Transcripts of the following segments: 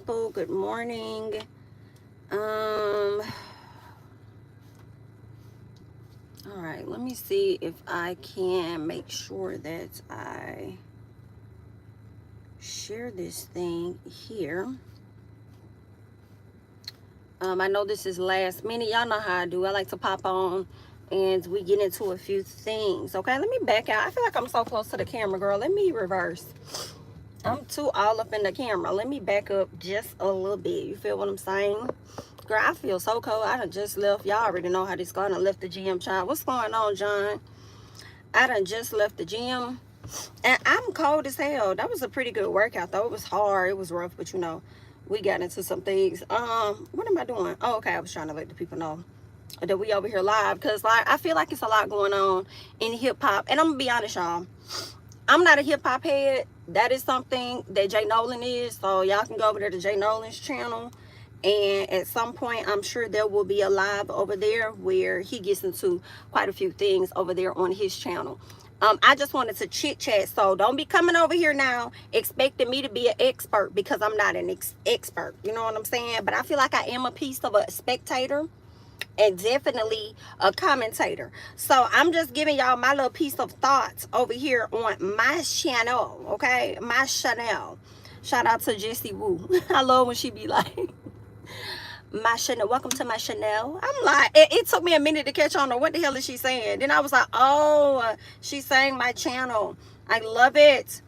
people. Good morning. All right, let me see if I can make sure that I share this thing here. I know this is last minute. Y'all know how I do. I like to pop on and we get into a few things. Okay, let me back out. I feel like I'm so close to the camera, girl. Let me reverse. I'm too all up in the camera. Let me back up just a little bit. You feel what I'm saying? Girl, I feel so cold. I done just left. Y'all already know how this going. I left the gym, child. What's going on, John? I done just left the gym. And I'm cold as hell. That was a pretty good workout, though. It was hard. It was rough, but you know, we got into some things. What am I doing? Oh, okay. I was trying to let the people know that we over here live. Because, like, I feel like it's a lot going on in hip-hop. And I'm going to be honest, y'all. I'm not a hip-hop head. That is something that Jay Nolan is. So y'all can go over there to Jay Nolan's channel. And at some point, I'm sure there will be a live over there where he gets into quite a few things over there on his channel. I just wanted to chit-chat. So don't be coming over here now expecting me to be an expert, because I'm not an expert. You know what I'm saying? But I feel like I am a piece of a spectator and definitely a commentator. So I'm just giving y'all my little piece of thoughts over here on my channel. Okay, my channel. Shout out to Jessie Woo. I love when she be like, my Chanel, welcome to my Chanel. I'm like, it took me a minute to catch on to what the hell is she saying. Then I was like, oh, she's saying my channel. I love it.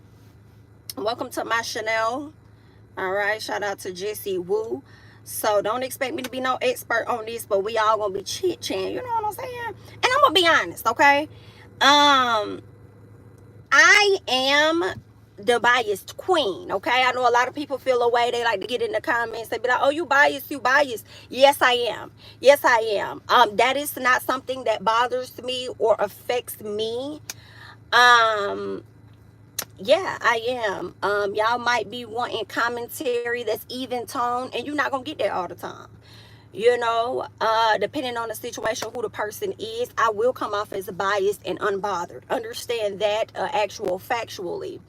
Welcome to my Chanel. All right, shout out to Jessie Woo. So don't expect me to be no expert on this, but we all gonna be chit-chatting, you know what I'm saying? And I'm gonna be honest, okay? I am the biased queen, okay? I know a lot of people feel a way. They like to get in the comments. They be like, oh, you biased, you biased. Yes, I am. Yes, I am. That is not something that bothers me or affects me. Yeah, I am. Y'all might be wanting commentary that's even tone, and you're not gonna get that all the time. You know, depending on the situation, who the person is, I will come off as biased and unbothered. Understand that factually.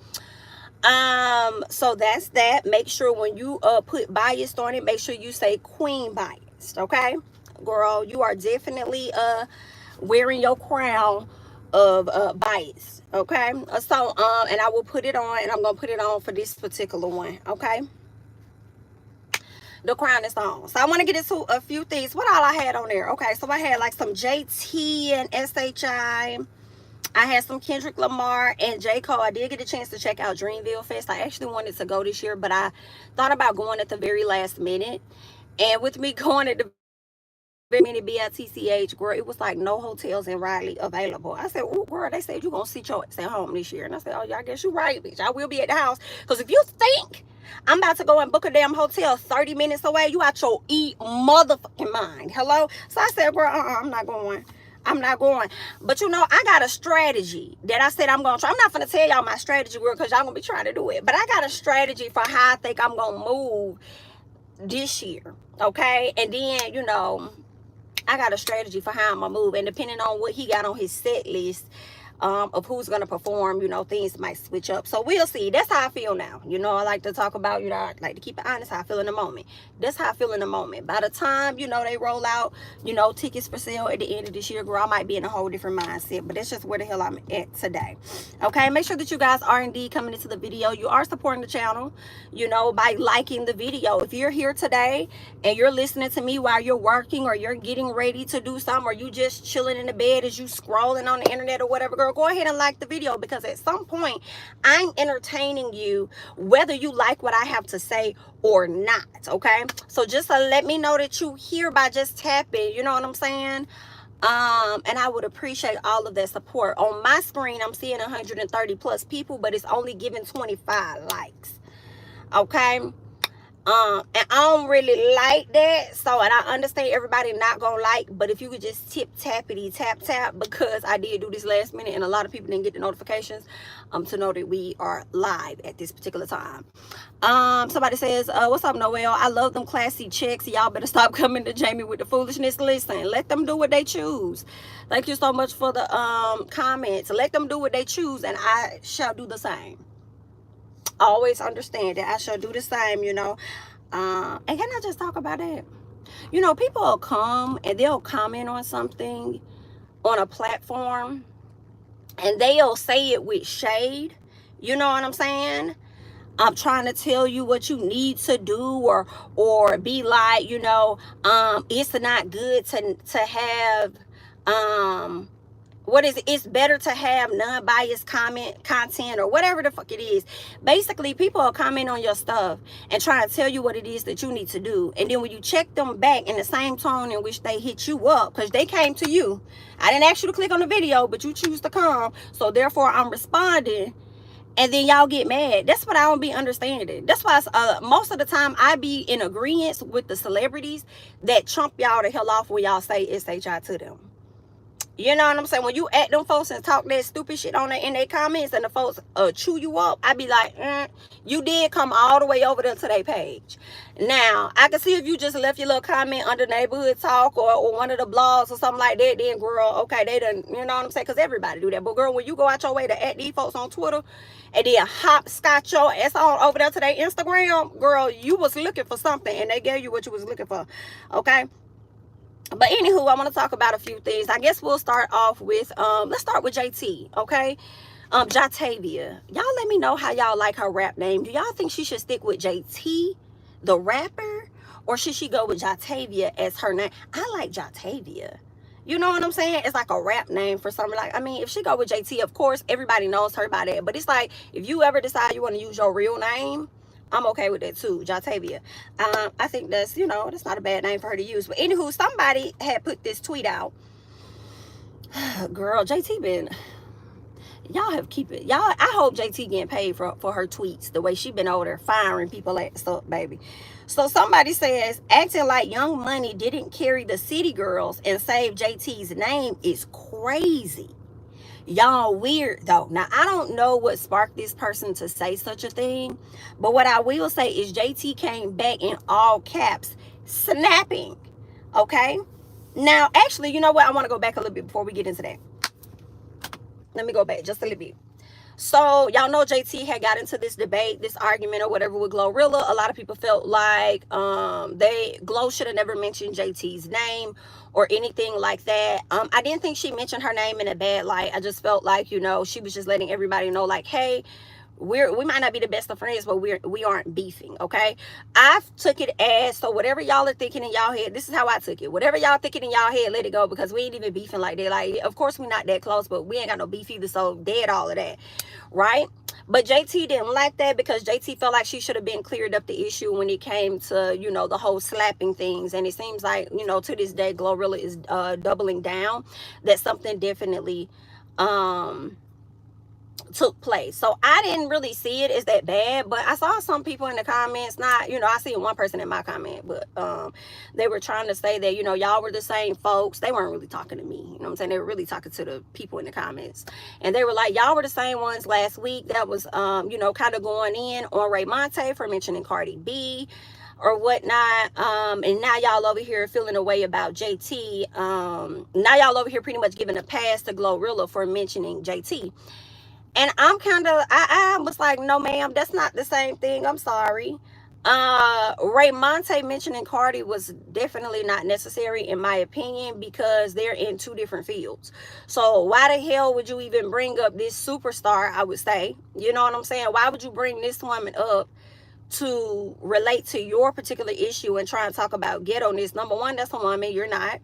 So that's that. Make sure when you put biased on it, make sure you say queen biased, okay? Girl, you are definitely wearing your crown of bias, okay? So and I will put it on, and I'm gonna put it on for this particular one, okay? The crown is on. So I want to get into a few things. What all I had on there? Okay, so I had like some JT and SHI. I had some Kendrick Lamar and JCole. I did get a chance to check out Dreamville Fest. I actually wanted to go this year, but I thought about going at the very last minute. And with me going at the minute BITCH, girl, it was like no hotels in Raleigh available. I said, oh, girl, they said you're going to sit your ass at home this year. And I said, oh, yeah, I guess you're right, bitch. I will be at the house. Because if you think I'm about to go and book a damn hotel 30 minutes away, you out your motherfucking mind. Hello? So I said, girl, I'm not going. I'm not going. But you know, I got a strategy that I said I'm going to try. I'm not going to tell y'all my strategy, girl, because y'all going to be trying to do it. But I got a strategy for how I think I'm going to move this year. Okay? And then, you know, I got a strategy for how I'm going to move. And depending on what he got on his set list, of who's going to perform, you know, things might switch up. So we'll see. That's how I feel now. You know, I like to talk about, you know, I like to keep it honest how I feel in the moment. That's how I feel in the moment. By the time, you know, they roll out, you know, tickets for sale at the end of this year, girl, I might be in a whole different mindset. But that's just where the hell I'm at today. Okay, make sure that you guys are indeed coming into the video. You are supporting the channel, you know, by liking the video. If you're here today and you're listening to me while you're working, or you're getting ready to do something, or you just chilling in the bed as you scrolling on the internet or whatever, girl, go ahead and like the video, because at some point I'm entertaining you whether you like what I have to say or not. Okay, so just let me know that you here by just tapping, you know what I'm saying? And I would appreciate all of that support. On my screen I'm seeing 130 plus people, but it's only giving 25 likes. Okay, and I don't really like that. So, and I understand everybody not gonna like, but if you could just tap, because I did do this last minute and a lot of people didn't get the notifications to know that we are live at this particular time. Somebody says, what's up, Noel? I love them classy chicks. Y'all better stop coming to Jami with the foolishness. Listen, let them do what they choose. Thank you so much for the comments. Let them do what they choose, and I shall do the same. Always understand that I shall do the same, you know. And can I just talk about that? You know, people will come and they'll comment on something on a platform and they'll say it with shade. You know what I'm saying? I'm trying to tell you what you need to do, or be like, you know, it's not good to have what is it? It's better to have non-biased content or whatever the fuck it is. Basically, people are commenting on your stuff and trying to tell you what it is that you need to do. And then when you check them back in the same tone in which they hit you up, because they came to you. I didn't ask you to click on the video, but you choose to come. So therefore, I'm responding. And then y'all get mad. That's what I don't be understanding. That's why most of the time I be in agreement with the celebrities that chump y'all the hell off when y'all say SHI to them. You know what I'm saying? When you at them folks and talk that stupid shit on in their comments and the folks chew you up, I be like, you did come all the way over there to their page. Now, I can see if you just left your little comment under Neighborhood Talk or one of the blogs or something like that, then girl, okay, they done, you know what I'm saying? Because everybody do that. But girl, when you go out your way to at these folks on Twitter and then hopscotch your ass on over there to their Instagram, girl, you was looking for something and they gave you what you was looking for, okay? But anywho, I want to talk about a few things. I guess we'll start off with, let's start with JT, okay? Jatavia. Y'all let me know how y'all like her rap name. Do y'all think she should stick with JT, the rapper? Or should she go with Jatavia as her name? I like Jatavia. You know what I'm saying? It's like a rap name for something. Like, I mean, if she go with JT, of course, everybody knows her by that. But it's like, if you ever decide you want to use your real name, I'm okay with that too, Jatavia. I think that's, you know, that's not a bad name for her to use. But anywho, somebody had put this tweet out. Girl, JT been, y'all have keep it. Y'all, I hope JT getting paid for her tweets. The way she been over there firing people at stuff, baby. So somebody says, acting like Young Money didn't carry the City Girls and save JT's name is crazy. Y'all weird though. Now, I don't know what sparked this person to say such a thing, but what I will say is JT came back in all caps, snapping, okay? Now, actually, you know what? I want to go back a little bit before we get into that. Let me go back just a little bit. So, y'all know JT had got into this debate, this argument or whatever with GloRilla. A lot of people felt like Glo should have never mentioned JT's name or anything like that. I didn't think she mentioned her name in a bad light. I just felt like, you know, she was just letting everybody know, like, hey, we might not be the best of friends, but we aren't beefing, okay? I took it as, so whatever y'all are thinking in y'all head, this is how I took it. Whatever y'all thinking in y'all head, let it go, because we ain't even beefing like that. Like, of course we're not that close, but we ain't got no beef either, so dead all of that, right? But JT didn't like that because JT felt like she should have been cleared up the issue when it came to, you know, the whole slapping things. And it seems like, you know, to this day, GloRilla is doubling down that something definitely took place. So I didn't really see it as that bad, but I saw some people in the comments, not, you know, I seen one person in my comment, but they were trying to say that, you know, y'all were the same folks. They weren't really talking to me, you know what I'm saying? They were really talking to the people in the comments, and they were like, y'all were the same ones last week that was you know, kind of going in on Ray Monte for mentioning Cardi B or whatnot, and now y'all over here feeling a way about JT. Now y'all over here pretty much giving a pass to GloRilla for mentioning JT. And I'm kind of, I was like, no, ma'am, that's not the same thing. I'm sorry. Ray Monte mentioning Cardi was definitely not necessary, in my opinion, because they're in two different fields. So why the hell would you even bring up this superstar, I would say? You know what I'm saying? Why would you bring this woman up to relate to your particular issue and try and talk about ghetto-ness? Number one, that's a woman. You're not.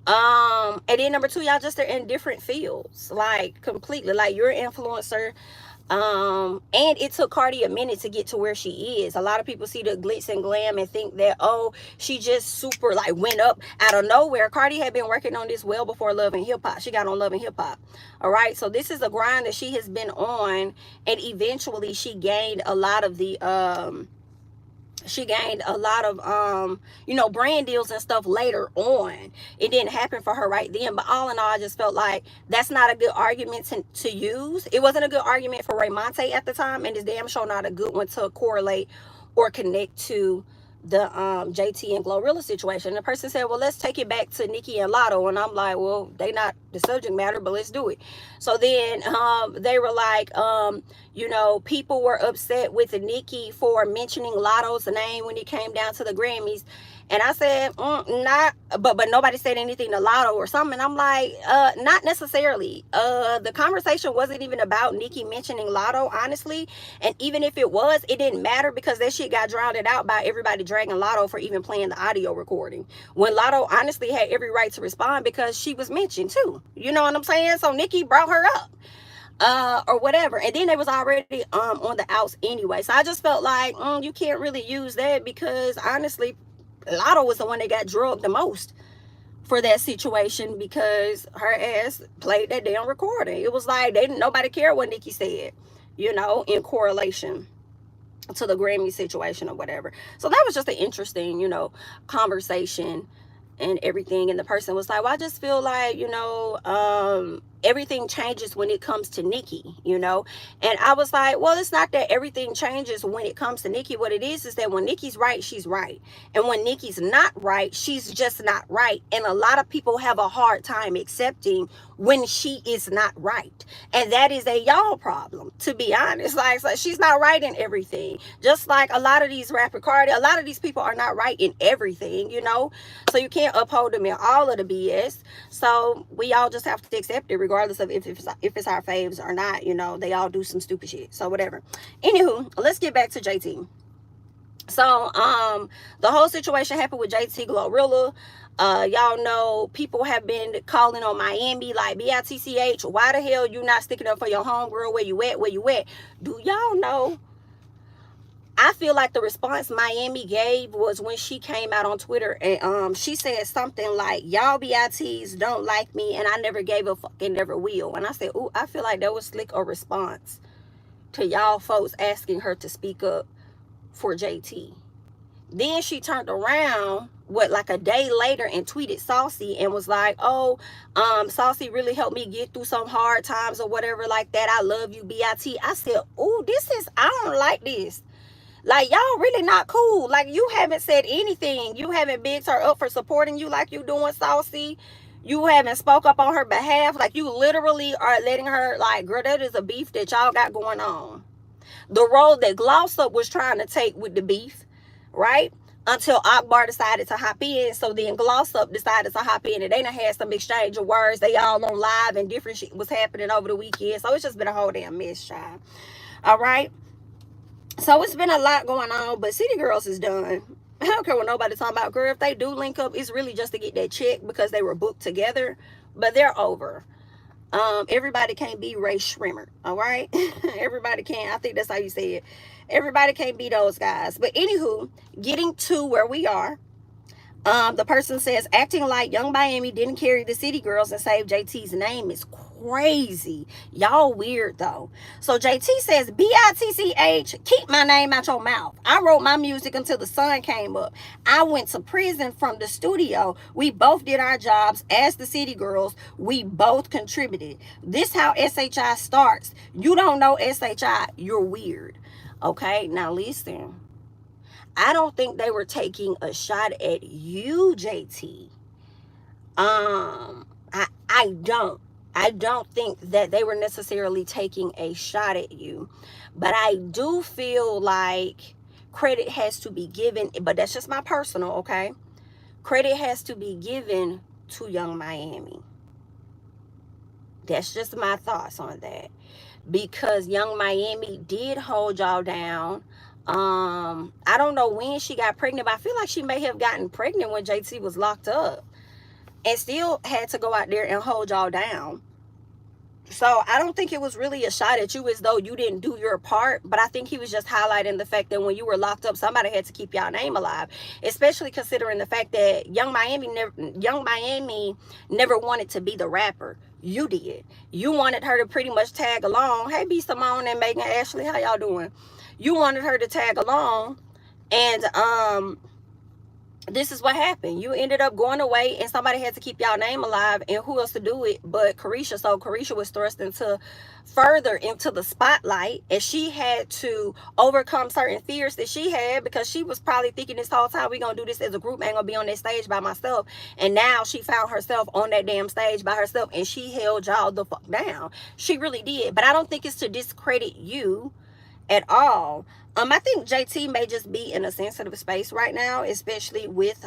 And then number two, y'all just are in different fields, like completely. Like, you're an influencer, and it took Cardi a minute to get to where she is. A lot of people see the glitz and glam and think that, oh, she just super like went up out of nowhere. Cardi had been working on this well before Love and Hip Hop. She got on Love and Hip Hop. All right, so this is a grind that she has been on, and eventually she gained a lot of the you know, brand deals and stuff later on. It didn't happen for her right then, but all in all, I just felt like that's not a good argument to use. It wasn't a good argument for Ray Monte at the time, and it's damn sure not a good one to correlate or connect to the JT and GloRilla situation. The person said, well, let's take it back to Nicki and Lotto. And I'm like, well, they not the subject matter, but let's do it. So then they were like, you know, people were upset with Nicki for mentioning Lotto's name when it came down to the Grammys. And I said, not, but nobody said anything to Lotto or something. And I'm like, not necessarily. The conversation wasn't even about Nicki mentioning Lotto, honestly. And even if it was, it didn't matter because that shit got drowned out by everybody dragging Lotto for even playing the audio recording. When Lotto honestly had every right to respond because she was mentioned too. You know what I'm saying? So Nicki brought her up. Or whatever, and then they was already on the outs anyway. So I just felt like you can't really use that because honestly, Lotto was the one that got drugged the most for that situation because her ass played that damn recording. It was like nobody cared what Nicki said, you know, in correlation to the Grammy situation or whatever. So that was just an interesting, you know, conversation and everything. And the person was like, well, I just feel like, you know, everything changes when it comes to Nicki, you know. And I was like, well, it's not that everything changes when it comes to Nicki. What it is that when Nicki's right, she's right. And when Nicki's not right, she's just not right. And a lot of people have a hard time accepting when she is not right. And that is a y'all problem, to be honest. Like she's not right in everything. Just like a lot of these rapper Cardi, a lot of these people are not right in everything, you know. So you can't uphold them in all of the BS. So we all just have to accept it regardless of if it's our faves or not. You know, they all do some stupid shit. So whatever. Anywho, let's get back to JT. So the whole situation happened with JT GloRilla. Y'all know people have been calling on Miami like, BITCH, why the hell you not sticking up for your homegirl? Where you at? Do y'all know? I feel like the response Miami gave was when she came out on Twitter and she said something like, y'all BITs don't like me and I never gave a fuck and never will. And I said, ooh, I feel like that was slick a response to y'all folks asking her to speak up for JT. Then she turned around like a day later and tweeted Saucy and was like, oh, Saucy really helped me get through some hard times or whatever like that. I love you, BIT. I said, ooh, I don't like this. Like, y'all really not cool. Like, you haven't said anything. You haven't bigged her up for supporting you like you doing, Saucy. You haven't spoke up on her behalf. Like, you literally are letting her, like, girl, that is a beef that y'all got going on. The role that Gloss Up was trying to take with the beef, right? Until Akbar decided to hop in. So then Gloss Up decided to hop in and they done had some exchange of words. They all on live and different shit was happening over the weekend. So it's just been a whole damn mess, child. All right? So it's been a lot going on, but City Girls is done. I don't care what nobody talking about. Girl, if they do link up, it's really just to get that check because they were booked together. But they're over. Everybody can't be Ray Shrimmer, all right? Everybody can't. I think that's how you say it. Everybody can't be those guys. But anywho, getting to where we are. The person says, acting like Young Miami didn't carry the City Girls and save JT's name is crazy. Y'all weird though. So JT says, BITCH, keep my name out your mouth. I wrote my music until the sun came up. I went to prison from the studio. We both did our jobs as the City Girls. We both contributed. This how SHI starts. You don't know SHI, you're weird. Okay, now listen. I don't think they were taking a shot at you, JT. I don't think that they were necessarily taking a shot at you. But I do feel like credit has to be given, but that's just my personal, okay? Credit has to be given to Young Miami. That's just my thoughts on that. Because Young Miami did hold y'all down. I don't know when she got pregnant, but I feel like she may have gotten pregnant when JT was locked up and still had to go out there and hold y'all down. So I don't think it was really a shot at you as though you didn't do your part, but I think he was just highlighting the fact that when you were locked up, somebody had to keep y'all name alive, especially considering the fact that Young Miami never wanted to be the rapper. You did. You wanted her to pretty much tag along. Hey, B. Simone and Megan Ashley, how y'all doing? You wanted her to tag along and this is what happened. You ended up going away and somebody had to keep y'all name alive, and who else to do it but Carisha? So Carisha was thrust further into the spotlight, and she had to overcome certain fears that she had, because she was probably thinking this whole time, we gonna do this as a group, I ain't gonna be on that stage by myself. And now she found herself on that damn stage by herself, and she held y'all the fuck down. She really did. But I don't think it's to discredit you at all. I think JT may just be in a sensitive space right now, especially with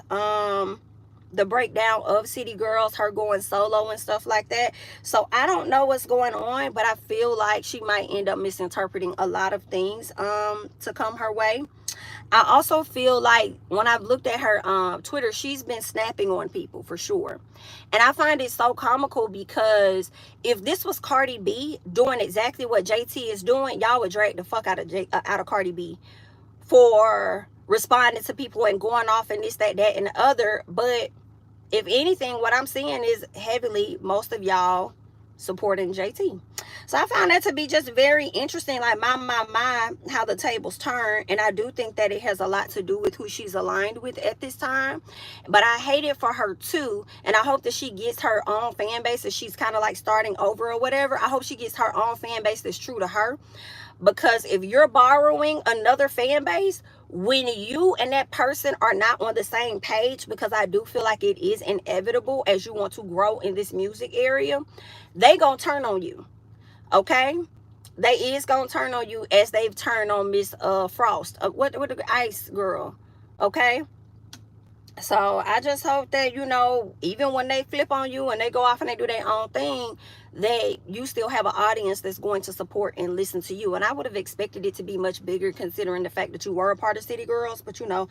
the breakdown of City Girls, her going solo and stuff like that. So I don't know what's going on, but I feel like she might end up misinterpreting a lot of things to come her way. I also feel like when I've looked at her Twitter, she's been snapping on people for sure. And I find it so comical, because if this was Cardi B doing exactly what JT is doing, y'all would drag the fuck out of Cardi B for responding to people and going off and this, that, and the other. But if anything, what I'm seeing is heavily most of y'all supporting JT. So I found that to be just very interesting, like my, how the tables turn. And I do think that it has a lot to do with who she's aligned with at this time. But I hate it for her too. And I hope that she gets her own fan base, that she's kind of like starting over or whatever. I hope she gets her own fan base that's true to her. Because if you're borrowing another fan base, when you and that person are not on the same page, because I do feel like it is inevitable as you want to grow in this music area, they gonna turn on you. Okay, they is gonna turn on you, as they've turned on Miss Frost, what the Ice Girl. Okay, so I just hope that, you know, even when they flip on you and they go off and they do their own thing, you still have an audience that's going to support and listen to you. And I would have expected it to be much bigger, considering the fact that you were a part of City Girls. But you know,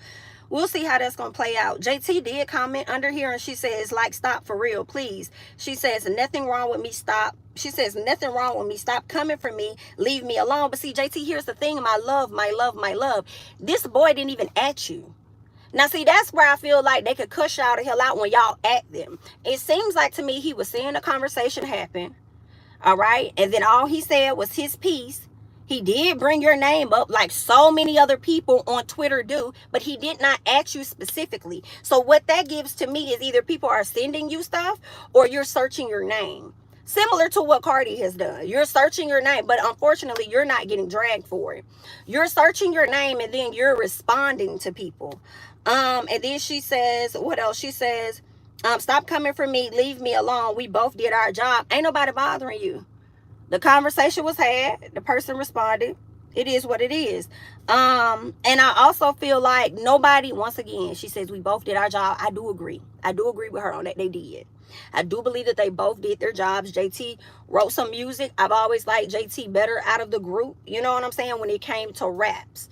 we'll see how that's going to play out. JT did comment under here, and she says, like, stop for real, please. She says, nothing wrong with me, stop. She says, nothing wrong with me, stop coming for me, leave me alone. But see, JT, here's the thing, my love, my love, my love. This boy didn't even at you. Now, see, that's where I feel like they could cuss y'all the hell out when y'all at them. It seems like to me he was seeing the conversation happen, all right? And then all he said was his piece. He did bring your name up like so many other people on Twitter do, but he did not ask you specifically. So what that gives to me is either people are sending you stuff or you're searching your name. Similar to what Cardi has done. You're searching your name, but unfortunately, you're not getting dragged for it. You're searching your name, and then you're responding to people. And then she says, what else? She says, stop coming for me, leave me alone. We both did our job. Ain't nobody bothering you. The conversation was had. The person responded. It is what it is. And I also feel like nobody, once again, she says we both did our job. I do agree. I do agree with her on that. They did. I do believe that they both did their jobs. JT wrote some music. I've always liked JT better out of the group. You know what I'm saying? When it came to raps.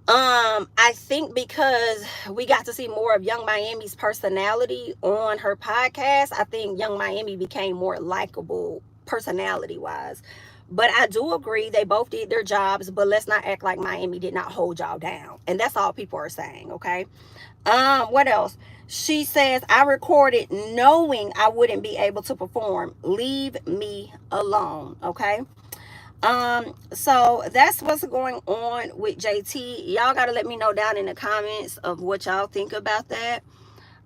I think because we got to see more of Young Miami's personality on her podcast, I think Young Miami became more likable personality-wise. But I do agree they both did their jobs, but let's not act like Miami did not hold y'all down. And that's all people are saying, okay? What else? She says, I recorded knowing I wouldn't be able to perform. Leave me alone, okay? So that's what's going on with JT. Y'all gotta let me know down in the comments of what y'all think about that.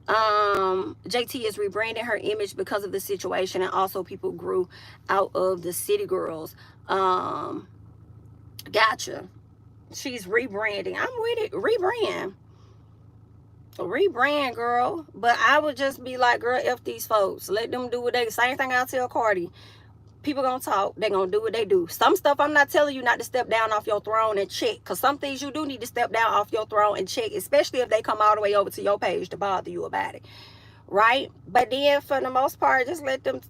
JT is rebranding her image because of the situation, and also people grew out of the City Girls. Gotcha. She's rebranding. I'm with it. Rebrand, girl. But I would just be like, girl, F these folks. Let them do what they, same thing I tell Cardi. People gonna talk, they gonna do what they do. Some stuff I'm not telling you not to step down off your throne and check, because some things you do need to step down off your throne and check, especially if they come all the way over to your page to bother you about it, right? But then for the most part, just let them,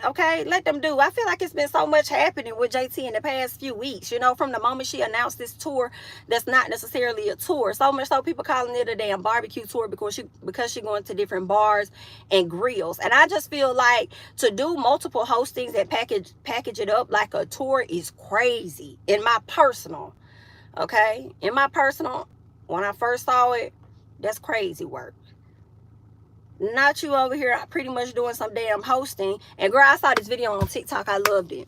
okay, let them do. I feel like it's been so much happening with JT in the past few weeks, you know, from the moment she announced this tour that's not necessarily a tour. So much so people calling it a damn barbecue tour because she going to different bars and grills. And I just feel like to do multiple hostings and package it up like a tour is crazy. In my personal, okay? In my personal, when I first saw it, that's crazy work. Not you over here pretty much doing some damn hosting. And girl, I saw this video on TikTok. I loved it.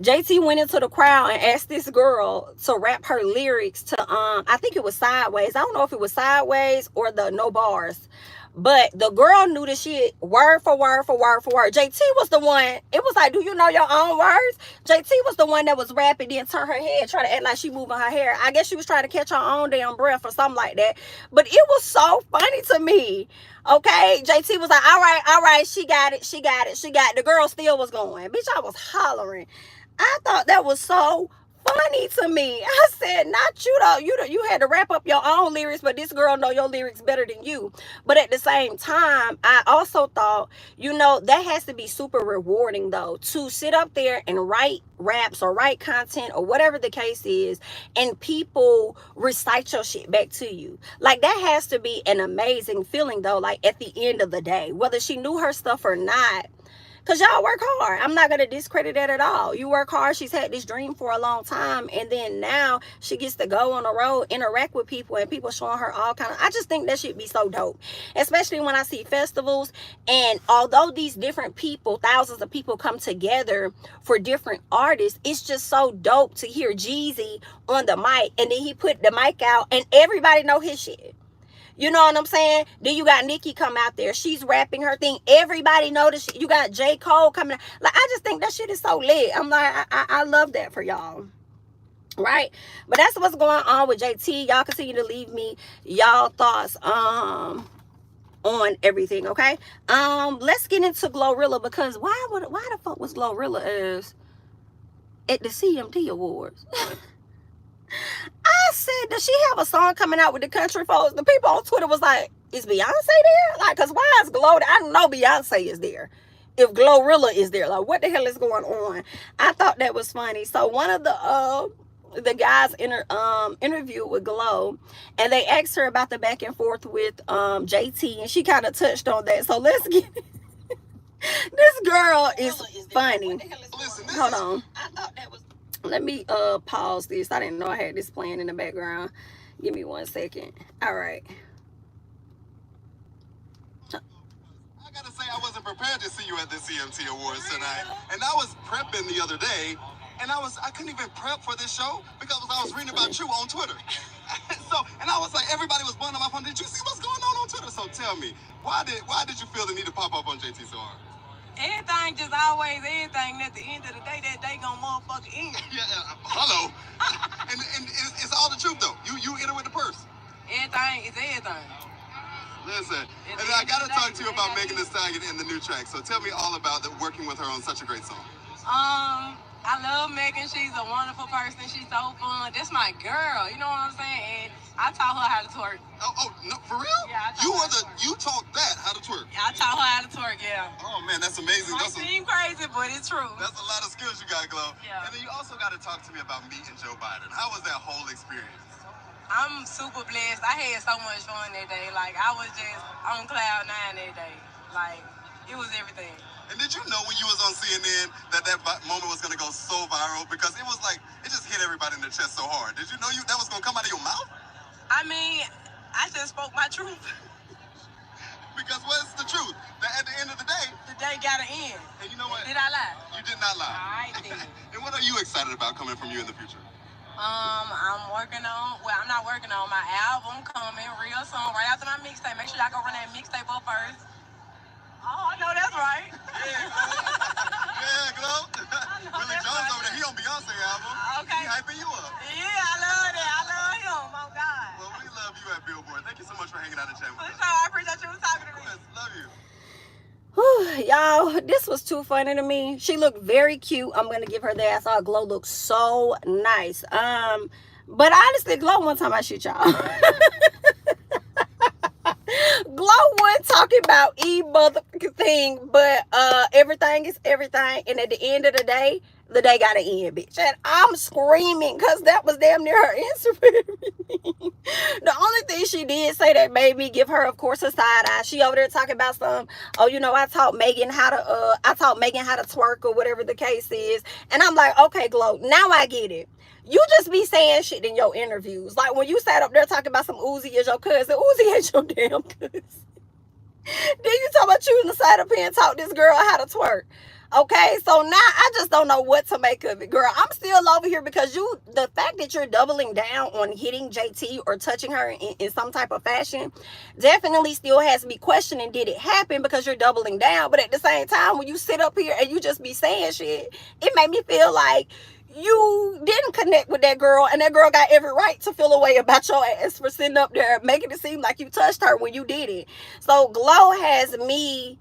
JT went into the crowd and asked this girl to rap her lyrics to I think it was Sideways. I don't know if it was Sideways or the No Bars. But the girl knew the shit word for word for word for word. JT was the one. It was like, do you know your own words? JT was the one that was rapping, then turn her head, try to act like she moving her hair. I guess she was trying to catch her own damn breath or something like that. But it was so funny to me. Okay, JT was like, all right, she got it. The girl still was going. Bitch, I was hollering. I thought that was so funny to me. I said, not you though. You had to wrap up your own lyrics, but this girl know your lyrics better than you. But at the same time, I also thought, that has to be super rewarding though, to sit up there and write raps or write content or whatever the case is, and people recite your shit back to you. Like, that has to be an amazing feeling though, like at the end of the day, whether she knew her stuff or not. Because y'all work hard. I'm not going to discredit that at all. You work hard. She's had this dream for a long time. And then now she gets to go on the road, interact with people, and people showing her all kind of... I just think that should be so dope. Especially when I see festivals. And although these different people, thousands of people come together for different artists, it's just so dope to hear Jeezy on the mic. And then he put the mic out and everybody know his shit. You know what I'm saying? Then you got Nicki come out there. She's rapping her thing. Everybody noticed. You got JCole coming out. Like, I just think that shit is so lit. I'm like, I love that for y'all. Right? But that's what's going on with JT. Y'all continue to leave me y'all thoughts on everything, okay? Let's get into GloRilla, because why the fuck was GloRilla as at the CMT Awards? I said, does she have a song coming out with the country folks? The people on Twitter was like, is Beyonce there? Like, because why is Glo? I know Beyonce is there. If GloRilla is there, like, what the hell is going on? I thought that was funny. So one of the guys interviewed with Glo, and they asked her about the back and forth with JT, and she kind of touched on that. So let's get this girl is funny. Hold on. I thought that was... Let me pause this. I didn't know I had this playing in the background. Give me 1 second. All right. I gotta say, I wasn't prepared to see you at the CMT Awards tonight. And I was prepping the other day, and I couldn't even prep for this show because I was reading about you on Twitter. And I was like, everybody was blowing up my phone. Did you see what's going on Twitter? So tell me, why did you feel the need to pop up on JT so hard? Everything just always everything. At the end of the day, that day gonna motherfucker end. Hello. and it's all the truth though. You enter with the purse. Everything is everything. Listen, and I gotta talk to you about Megan Thee Stallion in the new track. So tell me all about working with her on such a great song. I love Megan. She's a wonderful person. She's so fun. That's my girl. You know what I'm saying? And I taught her how to twerk. Oh no, for real? Yeah, you taught that how to twerk. Yeah, I taught her how to twerk. Yeah. Oh man, that's amazing. Might seem crazy, but it's true. That's a lot of skills you got, Glo. Yeah. And then you also got to talk to me about meeting Joe Biden. How was that whole experience? I'm super blessed. I had so much fun that day. Like, I was just on cloud 9 that day. Like, it was everything. And did you know when you was on CNN that moment was going to go so viral? Because it was like, it just hit everybody in the chest so hard. Did you know that was going to come out of your mouth? I mean, I just spoke my truth. Because what's the truth? That at the end of the day gotta end. And you know what? Did I lie? You did not lie. All right, then. And what are you excited about coming from you in the future? I'm working on, well, I'm not working on my album coming real soon, right after my mixtape. Make sure y'all go run that mixtape up first. Oh, I know that's right. Yeah, Glo. Willie Jones over there, he on Beyonce album. Okay. He hyping you up. Yeah, I love that. I love him. Oh, God. Well, we love you at Billboard. Thank you so much for hanging out and chatting with us. I appreciate you talking to me. Yes, love you. Y'all, this was too funny to me. She looked very cute. I'm gonna give her that. I saw Glo look so nice. But honestly, Glo one time I shoot y'all. Glo wasn't talking about motherfucking thing, but everything is everything, and at the end of the day gotta end, bitch. And I'm screaming because that was damn near her answer for everything. The only thing she did say that made me give her, of course, a side eye. She over there talking about I taught Megan how to twerk or whatever the case is. And I'm like, okay, Glo, now I get it. You just be saying shit in your interviews. Like when you sat up there talking about some Uzi is your cousin. Uzi ain't your damn cousin. Then you talk about you in the side of pen taught this girl how to twerk. Okay, so now I just don't know what to make of it, girl. I'm still over here because the fact that you're doubling down on hitting JT or touching her in some type of fashion definitely still has me questioning, did it happen, because you're doubling down. But at the same time, when you sit up here and you just be saying shit, it made me feel like you didn't connect with that girl, and that girl got every right to feel a way about your ass for sitting up there making it seem like you touched her when you did it. So Glo has me,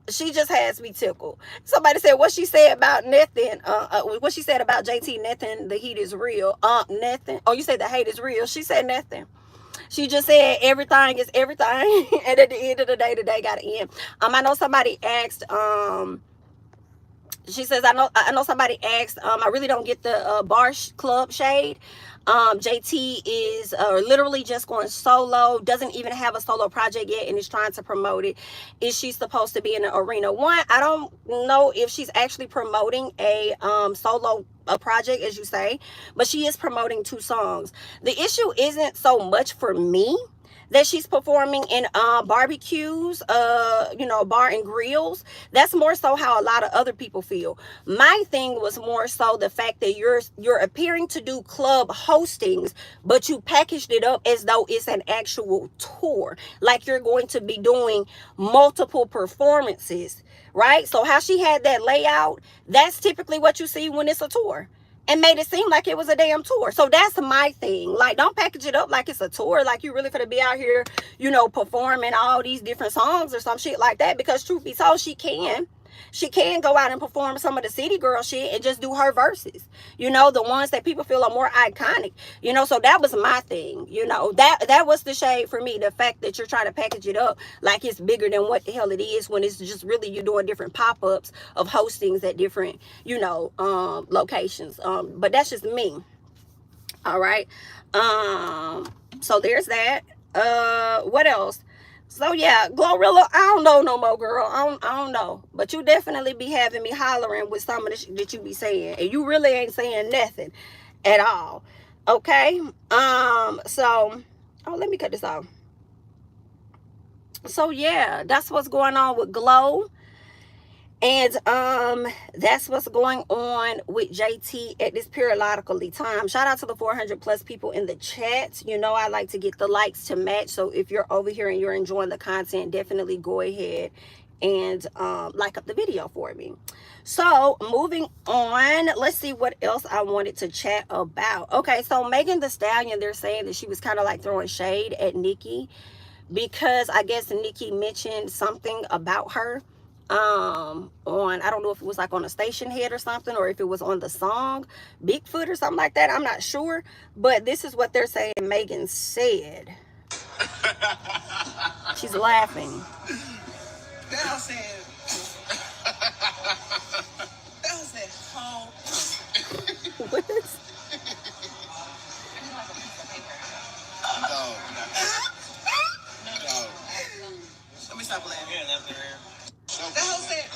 she just has me tickled. Somebody said what she said about nothing, what she said about JT, nothing, the heat is real. Nothing. Oh, you said the hate is real. She said nothing. She just said everything is everything. And at the end of the day gotta end. I know somebody asked, she says, I know somebody asked, I really don't get the bar club shade. JT is literally just going solo, doesn't even have a solo project yet, and is trying to promote it. Is she supposed to be in the arena? One, I don't know if she's actually promoting a solo project, as you say, but she is promoting 2 songs. The issue isn't so much for me that she's performing in barbecues, bar and grills. That's more so how a lot of other people feel. My thing was more so the fact that you're appearing to do club hostings, but you packaged it up as though it's an actual tour, like you're going to be doing multiple performances, right? So how she had that layout, that's typically what you see when it's a tour, and made it seem like it was a damn tour. So that's my thing. Like, don't package it up like it's a tour, like you really finna be out here, performing all these different songs or some shit like that. Because truth be told, she can go out and perform some of the city girl shit and just do her verses, the ones that people feel are more iconic, so that was my thing. That was the shade for me, the fact that you're trying to package it up like it's bigger than what the hell it is, when it's just really you doing different pop-ups of hostings at different locations. But that's just me. All right. So there's that. What else? So yeah, GloRilla, I don't know no more, girl. I don't know. But you definitely be having me hollering with some of the shit that you be saying. And you really ain't saying nothing at all. Okay? Let me cut this off. So yeah, that's what's going on with Glo. And that's what's going on with JT at this periodically time. Shout out to the 400 plus people in the chat. I like to get the likes to match. So if you're over here and you're enjoying the content, definitely go ahead and like up the video for me. So moving on, let's see what else I wanted to chat about. Okay, so Megan Thee Stallion, they're saying that she was kind of like throwing shade at Nicki, because I guess Nicki mentioned something about her on, I don't know if it was like on a station head or something, or if it was on the song Bigfoot or something like that. I'm not sure, but this is what they're saying Megan said. She's laughing. That said, oh. What? No. Let me stop laughing. The whole said,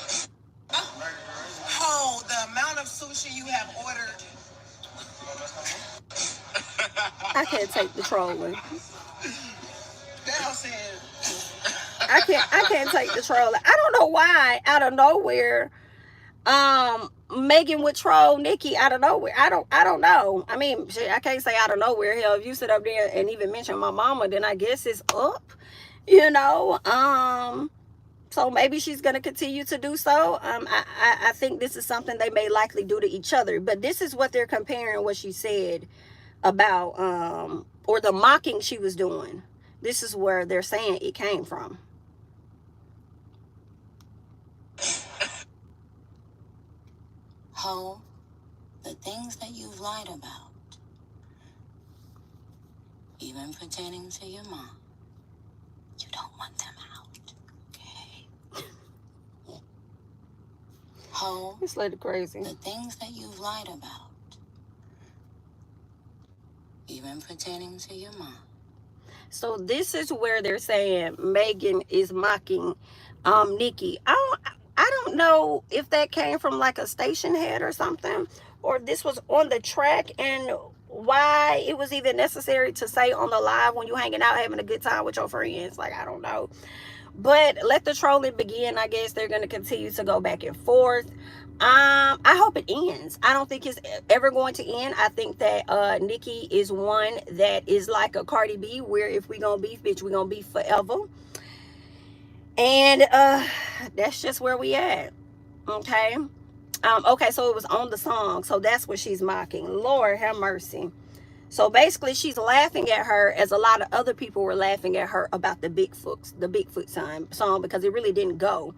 oh, the amount of sushi you have ordered. I can't take the trolling. That said, I can't take the trolling. I don't know why out of nowhere Megan would troll Nicki out of nowhere. I don't know. I mean, shit, I can't say out of nowhere. Hell, if you sit up there and even mention my mama, then I guess it's up. So maybe she's going to continue to do so. I think this is something they may likely do to each other. But this is what they're comparing what she said about, or the mocking she was doing. This is where they're saying it came from. Ho, the things that you've lied about, even pertaining to your mom, you don't want them out, okay? Ho, It's like crazy. the things that you've lied about, even pertaining to your mom. So this is where they're saying Megan is mocking Nicki. I don't know if that came from like a station head or something, or this was on the track and why it was even necessary to say on the live when you hanging out having a good time with your friends. Like, I don't know. But let the trolling begin. I guess they're going to continue to go back and forth. I hope it ends. I don't think it's ever going to end. I think that Nicki is one that is like a Cardi B, where if we gonna beef, bitch, we gonna beef forever. And that's just where we at. Okay. Okay, so it was on the song. So that's what she's mocking. Lord have mercy. So basically, she's laughing at her as a lot of other people were laughing at her about the Bigfoot song, because it really didn't go.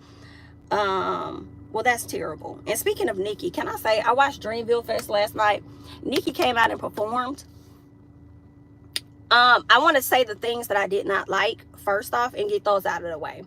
Well, that's terrible. And speaking of Nicki, can I say, I watched Dreamville Fest last night. Nicki came out and performed. I want to say the things that I did not like first off and get those out of the way.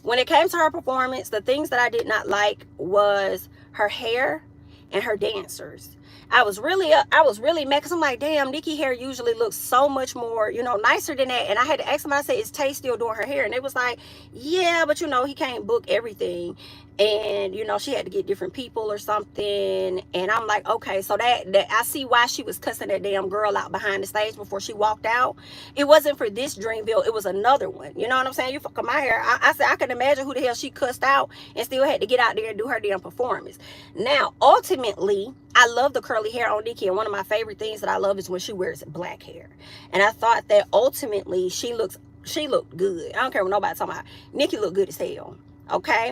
When it came to her performance, the things that I did not like was her hair and her dancers. I was really mad, because I'm like, damn, Nicki hair usually looks so much more, you know, nicer than that. And I had to ask somebody, I said, is Tay still doing her hair? And it was like, yeah, but you know, he can't book everything. And you know, she had to get different people or something. And I'm like, okay, so that I see why she was cussing that damn girl out behind the stage before she walked out. It wasn't for this Dreamville, it was another one. You know what I'm saying? You fucking my hair. I said I can imagine who the hell she cussed out and still had to get out there and do her damn performance. Now, ultimately, I love the curly hair on Nicki, and one of my favorite things that I love is when she wears black hair. And I thought that ultimately she looked good. I don't care what nobody's talking about. Nicki looked good as hell. Okay.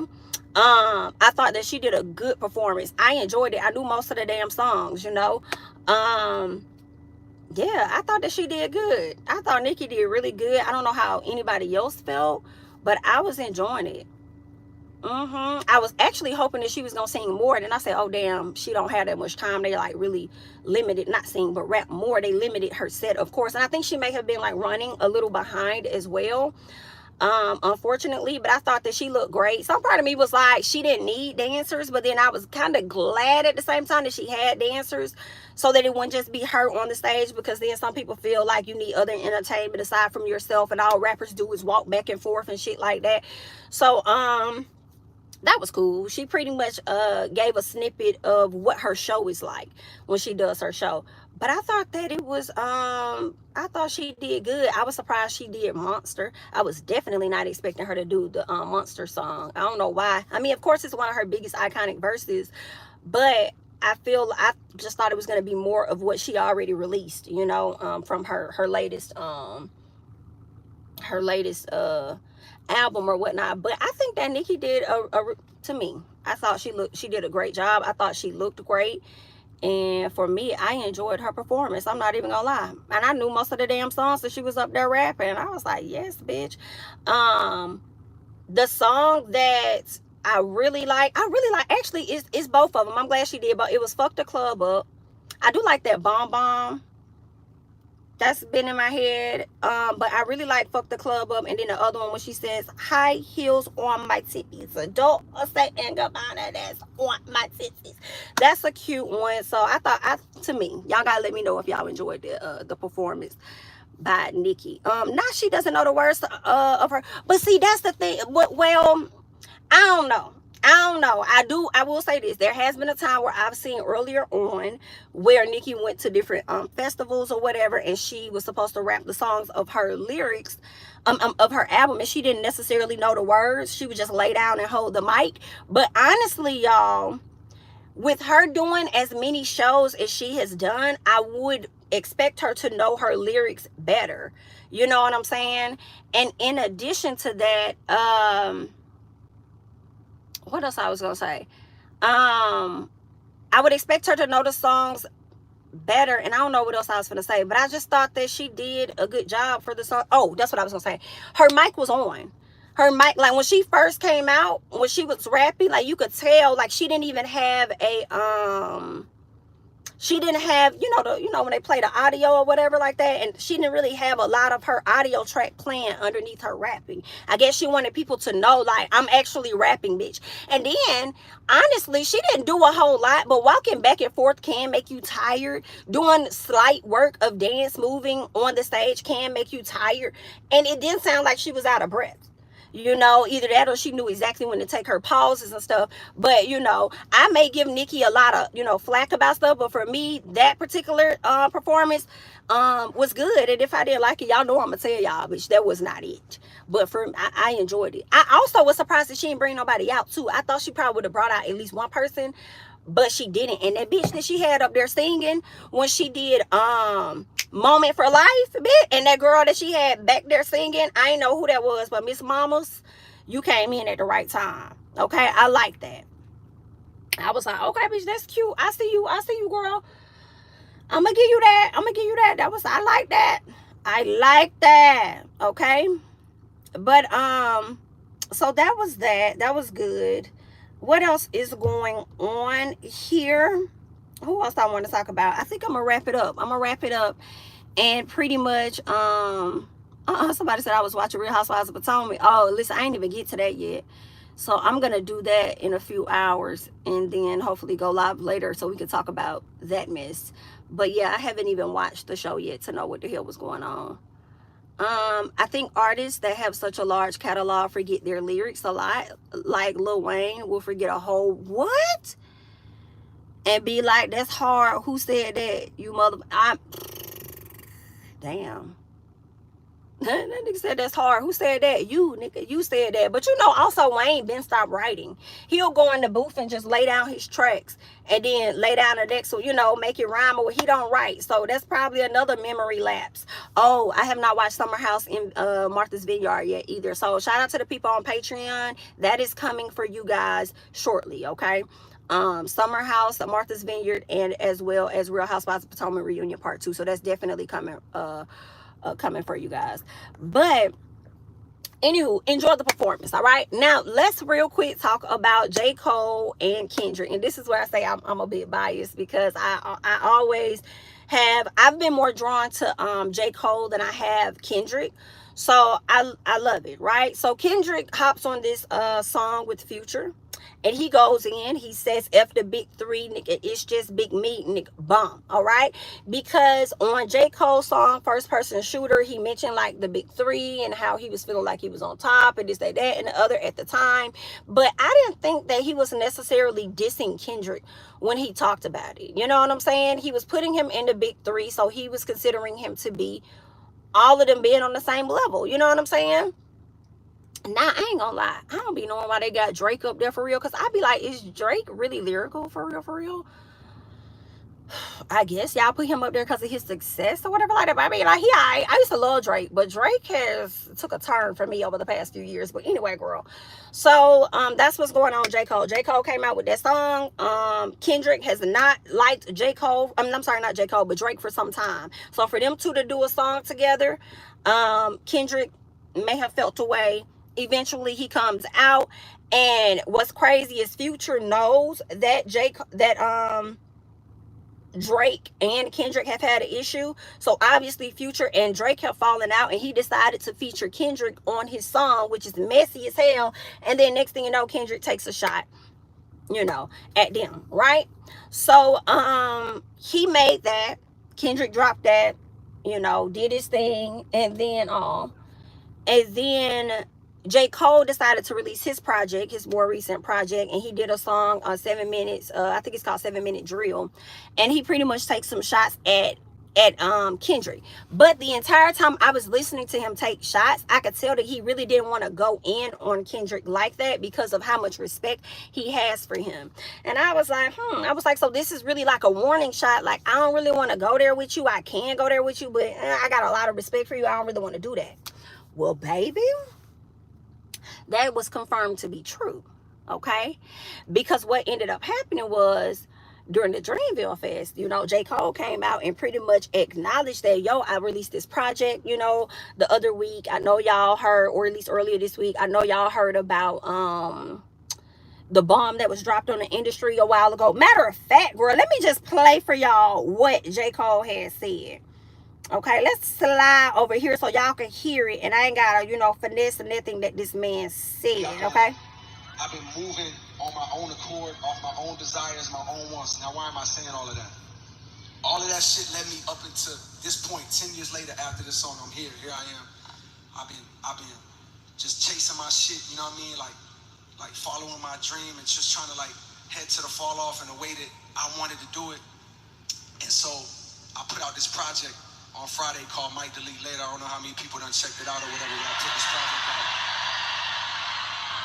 I thought that she did a good performance. I enjoyed it. I knew most of the damn songs, you know. Yeah, I thought that she did good. I thought Nicki did really good. I don't know how anybody else felt, but I was enjoying it. I was actually hoping that she was gonna sing more. Then I said, oh damn, she don't have that much time. They like really limited, not sing but rap more. They limited her set, of course, and I think she may have been like running a little behind as well, unfortunately. But I thought that she looked great. Some part of me was like, she didn't need dancers, but then I was kind of glad at the same time that she had dancers, so that it wouldn't just be her on the stage, because then some people feel like you need other entertainment aside from yourself, and all rappers do is walk back and forth and shit like that. So that was cool. She pretty much gave a snippet of what her show is like when she does her show. But I thought that it was, I thought she did good. I was surprised she did Monster. I was definitely not expecting her to do the Monster song. I don't know why. I mean, of course, it's one of her biggest iconic verses, but I just thought it was going to be more of what she already released, you know, from her latest album or whatnot. But I think that Nicki did to me, I thought she did a great job. I thought she looked great, and for me, I enjoyed her performance. I'm not even gonna lie. And I knew most of the damn songs that she was up there rapping. I was like, yes, bitch. The song that I really like, actually it's both of them. I'm glad she did, but it was Fuck the Club Up. I do like that Bomb Bomb. That's been in my head. But I really like Fuck the Club Up. And then the other one when she says, high heels on my titties. Don't say and Gabbana, that's on my titties. That's a cute one. So I thought, to me, y'all gotta let me know if y'all enjoyed the performance by Nicki. Now she doesn't know the words of her. But see, that's the thing. Well, I don't know. I will say this. There has been a time where I've seen earlier on where Nicki went to different festivals or whatever, and she was supposed to rap the songs of her lyrics of her album, and she didn't necessarily know the words. She would just lay down and hold the mic. But honestly, y'all, with her doing as many shows as she has done, I would expect her to know her lyrics better. You know what I'm saying? And in addition to that, what else I was gonna say? I would expect her to know the songs better, and I don't know what else I was gonna say, but I just thought that she did a good job for the song. Oh, that's what I was gonna say. Her mic was on. Her mic, like when she first came out, when she was rapping, like you could tell, like she didn't even have a she didn't have, you know when they play the audio or whatever like that, and she didn't really have a lot of her audio track playing underneath her rapping. I guess she wanted people to know, like, I'm actually rapping, bitch. And then honestly, she didn't do a whole lot, but walking back and forth can make you tired. Doing slight work of dance moving on the stage can make you tired, and it didn't sound like she was out of breath. You know, either that or she knew exactly when to take her pauses and stuff. But, you know, I may give Nicki a lot of, you know, flack about stuff, but for me, that particular performance was good. And if I didn't like it, y'all know I'm gonna tell y'all, bitch, that was not it. But I enjoyed it. I also was surprised that she didn't bring nobody out too. I thought she probably would have brought out at least one person, but she didn't. And that bitch that she had up there singing when she did Moment for Life, bitch, and that girl that she had back there singing, I ain't know who that was, but Miss Mamas, you came in at the right time. Okay, I like that. I was like, okay, bitch, that's cute. I see you, girl. I'm gonna give you that. I like that. I like that. Okay. But so that was that. That was good. What else is going on here? Who else I want to talk about? I think I'm gonna wrap it up. And pretty much somebody said I was watching Real Housewives of Potomac. Oh, listen, I ain't even get to that yet. So I'm gonna do that in a few hours and then hopefully go live later so we can talk about that mess. But yeah, I haven't even watched the show yet to know what the hell was going on. I think artists that have such a large catalog forget their lyrics a lot. Like Lil Wayne will forget a whole what? And be like, that's hard. Who said that? You mother... Damn. That nigga said that's hard. Who said that? You, nigga. You said that. But you know, also Wayne been stopped writing. He'll go in the booth and just lay down his tracks and then lay down the next one, you know, make it rhyme, or he don't write. So that's probably another memory lapse. Oh, I have not watched Summer House in Martha's Vineyard yet either. So shout out to the people on Patreon. That is coming for you guys shortly, okay? Summer House, Martha's Vineyard, and as well as Real Housewives of Potomac Reunion Part 2. So that's definitely coming coming for you guys. But anywho, enjoy the performance. All right, now let's real quick talk about JCole and Kendrick. And this is where I say I'm a bit biased, because I always have, I've been more drawn to JCole than I have Kendrick. So I love it, right? So Kendrick hops on this song with Future, and he goes in, he says, F the big three, nigga, it's just big me, nigga, bomb, all right? Because on J. Cole's song, First Person Shooter, he mentioned like the big three and how he was feeling like he was on top and this, that, and the other at the time. But I didn't think that he was necessarily dissing Kendrick when he talked about it. You know what I'm saying? He was putting him in the big three, so he was considering him to be all of them being on the same level. You know what I'm saying? Now, I ain't gonna lie, I don't be knowing why they got Drake up there for real, because I be like, is Drake really lyrical for real? I guess y'all put him up there because of his success or whatever like that. But I mean, like, I used to love Drake, but Drake has took a turn for me over the past few years. But anyway, girl, so that's what's going on. J. Cole came out with that song. Kendrick has not liked J. Cole. I'm sorry, not J. Cole, but Drake for some time. So for them two to do a song together, Kendrick may have felt away. Eventually he comes out, and what's crazy is Future knows that Drake and Kendrick have had an issue. So obviously Future and Drake have fallen out, and he decided to feature Kendrick on his song, which is messy as hell. And then next thing you know, Kendrick takes a shot, you know, at them, right? So he made that, Kendrick dropped that, you know, did his thing, and then J. Cole decided to release his project, his more recent project, and he did a song on 7 minutes. I think it's called 7 Minute Drill, and he pretty much takes some shots at Kendrick. But the entire time I was listening to him take shots, I could tell that he really didn't want to go in on Kendrick like that because of how much respect he has for him. And I was like, so this is really like a warning shot. Like, I don't really want to go there with you. I can go there with you, but I got a lot of respect for you. I don't really want to do that. Well, baby, that was confirmed to be true, okay? Because what ended up happening was, during the Dreamville Fest, you know, J. Cole came out and pretty much acknowledged that, yo, I released this project, you know, the other week. I know y'all heard, or at least earlier this week, I know y'all heard about the bomb that was dropped on the industry a while ago. Matter of fact, girl, let me just play for y'all what J. Cole has said. Okay, let's slide over here so y'all can hear it, and I ain't gotta, you know, finesse or nothing that this man said, okay? I've been moving on my own accord, off my own desires, my own wants. Now, why am I saying all of that? All of that shit led me up into this point. 10 years later, after this song, I'm here. Here I am. I've been just chasing my shit, you know what I mean? Like following my dream and just trying to like head to the fall off in the way that I wanted to do it. And so I put out this project on Friday called Might Delete Later. I don't know how many people done checked it out or whatever. I took this project out.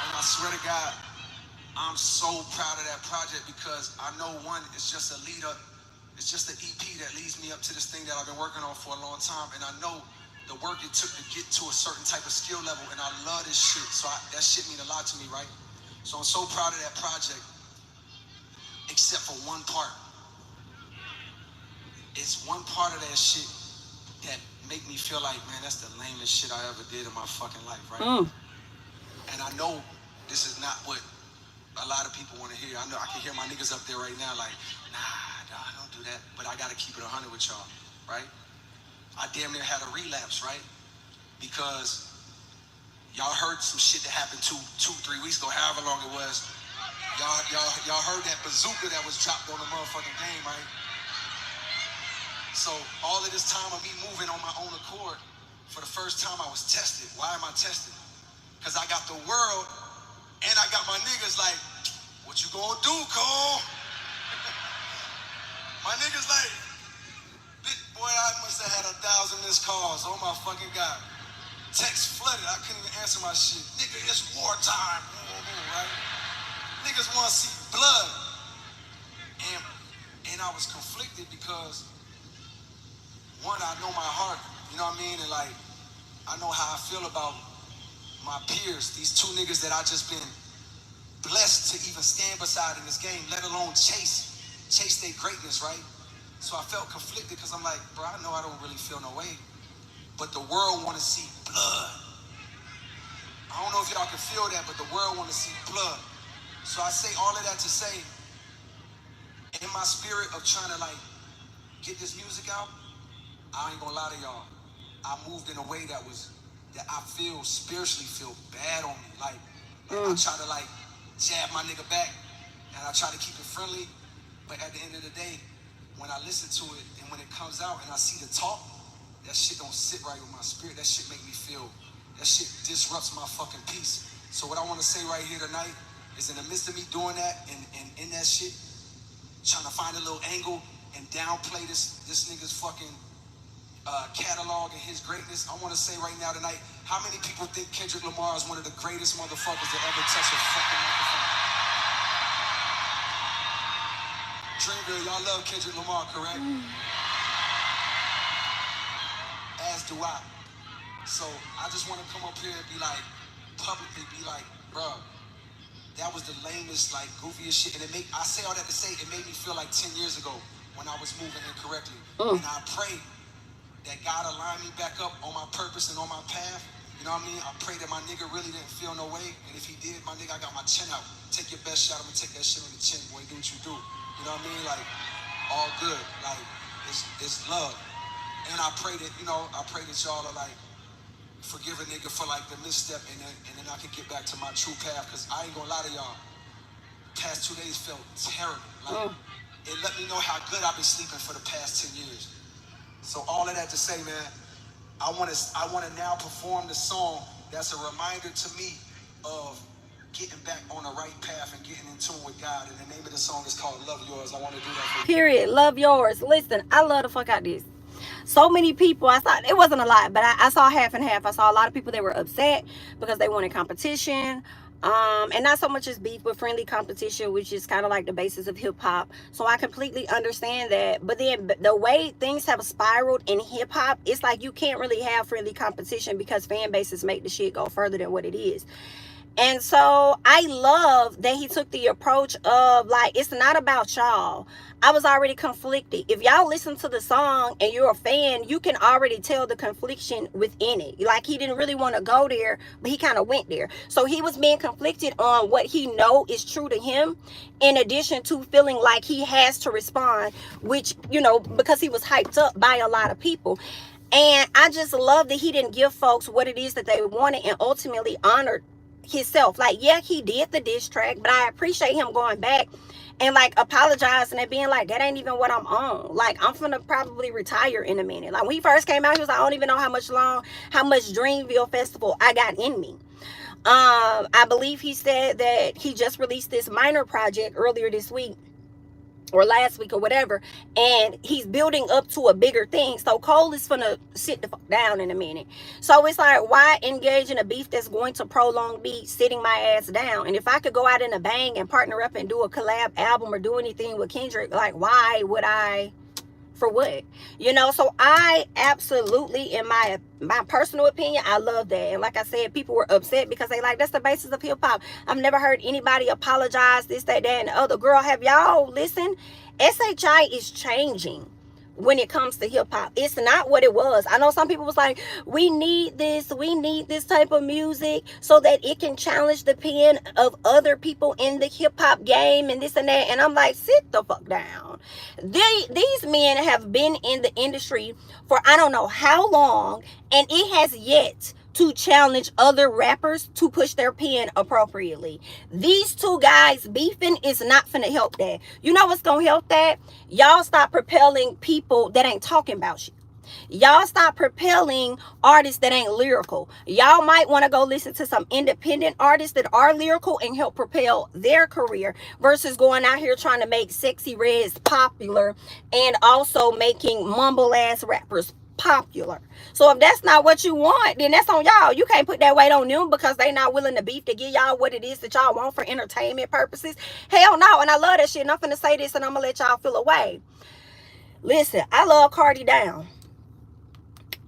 And I swear to God, I'm so proud of that project because I know one, it's just a leader. It's just an EP that leads me up to this thing that I've been working on for a long time. And I know the work it took to get to a certain type of skill level. And I love this shit. So that shit mean a lot to me, right? So I'm so proud of that project, except for one part. It's one part of that shit that make me feel like, man, that's the lamest shit I ever did in my fucking life, right? And I know this is not what a lot of people want to hear. I know I can hear my niggas up there right now like, nah, don't do that. But I got to keep it 100 with y'all, right? I damn near had a relapse, right? Because y'all heard some shit that happened 2-3 weeks ago, however long it was. Y'all heard that bazooka that was dropped on the motherfucking game, right? So all of this time of me moving on my own accord, for the first time I was tested. Why am I tested? Because I got the world and I got my niggas like, what you gonna do, Cole? My niggas like, boy, I must have had 1,000 missed calls. Oh my fucking God. Text flooded. I couldn't even answer my shit. Nigga, it's wartime. Right? Niggas want to see blood. And I was conflicted because, one, I know my heart. You know what I mean? And like, I know how I feel about my peers, these two niggas that I just been blessed to even stand beside in this game, let alone chase their greatness, right? So I felt conflicted because I'm like, bro, I know I don't really feel no way, but the world want to see blood. I don't know if y'all can feel that, but the world want to see blood. So I say all of that to say, in my spirit of trying to like get this music out, I ain't gonna lie to y'all, I moved in a way that I feel spiritually feel bad on me. Like I try to like jab my nigga back and I try to keep it friendly, but at the end of the day, when I listen to it and when it comes out and I see the talk, that shit don't sit right with my spirit. That shit make me feel, that shit disrupts my fucking peace. So what I want to say right here tonight is in the midst of me doing that and in that shit, trying to find a little angle and downplay this nigga's fucking catalog and his greatness, I want to say right now tonight, how many people think Kendrick Lamar is one of the greatest motherfuckers to ever touch a fucking microphone? Dreamville, y'all love Kendrick Lamar, correct? As do I. So I just want to come up here and be like, publicly be like, bro, that was the lamest, like, goofiest shit. And I say all that to say, it made me feel like 10 years ago when I was moving incorrectly. And I pray that God aligned me back up on my purpose and on my path. You know what I mean? I pray that my nigga really didn't feel no way. And if he did, my nigga, I got my chin out. Take your best shot. I'm gonna take that shit on the chin, boy. Do what you do. You know what I mean? Like, all good. Like, it's love. And I pray that, I pray that y'all are like, forgive a nigga for like the misstep and then I can get back to my true path. Cause I ain't gonna lie to y'all. Past 2 days felt terrible. Like, it let me know how good I've been sleeping for the past 10 years. So all of that to say, man, I want to now perform the song that's a reminder to me of getting back on the right path and getting in tune with God. And the name of the song is called Love Yours. I want to do that for you. Period. Love yours. Listen, I love the fuck out this. So many people, I saw, it wasn't a lot, but I saw half and half. I saw a lot of people that were upset because they wanted competition. And not so much as beef, but friendly competition, which is kind of like the basis of hip-hop. So I completely understand that. But then the way things have spiraled in hip-hop, it's like you can't really have friendly competition because fan bases make the shit go further than what it is. And so I love that he took the approach of like, it's not about y'all. I was already conflicted. If y'all listen to the song and you're a fan, you can already tell the confliction within it. Like, he didn't really want to go there, but he kind of went there. So he was being conflicted on what he know is true to him, in addition to feeling like he has to respond, which, because he was hyped up by a lot of people. And I just love that he didn't give folks what it is that they wanted and ultimately honored himself. Like, yeah, he did the diss track, but I appreciate him going back and like apologizing and being like, that ain't even what I'm on. Like, I'm finna probably retire in a minute. Like, when he first came out, he was like, I don't even know how much Dreamville Festival I got in me. I believe he said that he just released this minor project earlier this week or last week or whatever, and he's building up to a bigger thing. So Cole is gonna sit the fuck down in a minute. So it's like, why engage in a beef that's going to prolong me sitting my ass down? And if I could go out in a bang and partner up and do a collab album or do anything with Kendrick, like, why would I? For what? You know, so I absolutely, in my personal opinion, I love that. And like I said, people were upset because they like, that's the basis of hip-hop. I've never heard anybody apologize, this, that, and the other. Girl, have y'all listened? SHI is changing when it comes to hip-hop. It's not what it was. I know some people was like, we need this type of music so that it can challenge the pen of other people in the hip-hop game and this and that. And I'm like, sit the fuck down. These men have been in the industry for I don't know how long, and it has yet to challenge other rappers to push their pen appropriately. These two guys beefing is not finna help that. You know what's gonna help that? Y'all stop propelling people that ain't talking about you. Y'all stop propelling artists that ain't lyrical. Y'all might want to go listen to some independent artists that are lyrical and help propel their career versus going out here trying to make Sexy Reds popular and also making mumble ass rappers popular. So if that's not what you want, then that's on y'all. You can't put that weight on them because they not willing to beef to give y'all what it is that y'all want for entertainment purposes. Hell no. And I love that shit. And I'm finna say this and I'm gonna let y'all feel away. Listen, I love Cardi down.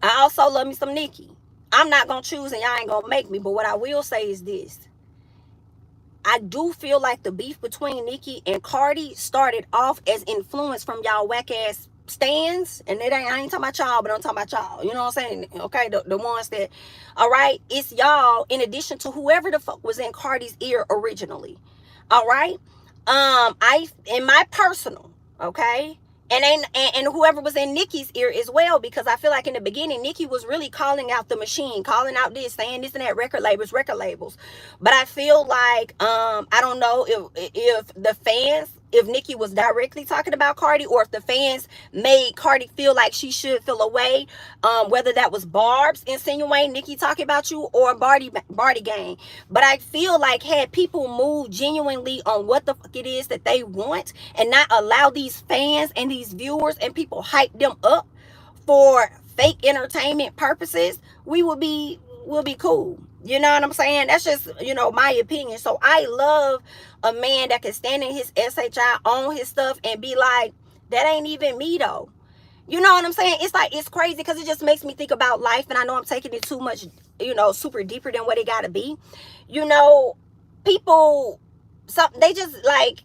I also love me some Nicki. I'm not gonna choose and y'all ain't gonna make me, but what I will say is this. I do feel like the beef between Nicki and Cardi started off as influence from y'all whack ass stands, and I ain't talking about y'all, but I'm talking about y'all. You know what I'm saying? Okay, the ones that, all right, it's y'all in addition to whoever the fuck was in Cardi's ear originally. All right, in my personal, okay, and whoever was in Nicki's ear as well, because I feel like in the beginning Nicki was really calling out the machine, calling out this, saying this and that, record labels. But I feel like I don't know if the fans, if Nicki was directly talking about Cardi or if the fans made Cardi feel like she should feel away, whether that was Barb's insinuating Nicki talking about you or Barty Gang. But I feel like had people moved genuinely on what the fuck it is that they want and not allow these fans and these viewers and people hype them up for fake entertainment purposes, we'll be cool. You know what I'm saying? That's just, you know, my opinion. So I love a man that can stand in his SHI, own his stuff, and be like, that ain't even me though. You know what I'm saying? It's like, it's crazy because it just makes me think about life, and I know I'm taking it too much, you know, super deeper than what it gotta be. You know, people, they just like,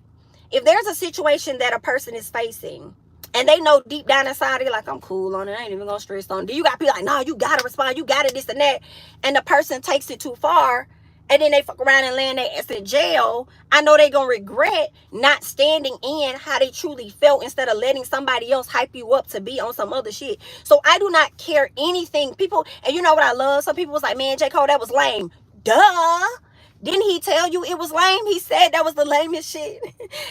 if there's a situation that a person is facing and they know deep down inside, they're like, I'm cool on it, I ain't even gonna stress on it. You got people like, no, you gotta respond, you gotta this and that. And the person takes it too far, and then they fuck around and land their ass in jail. I know they gonna regret not standing in how they truly felt instead of letting somebody else hype you up to be on some other shit. So I do not care anything. People, and you know what I love? Some people was like, man, JCole, that was lame. Duh. Didn't he tell you it was lame? He said that was the lamest shit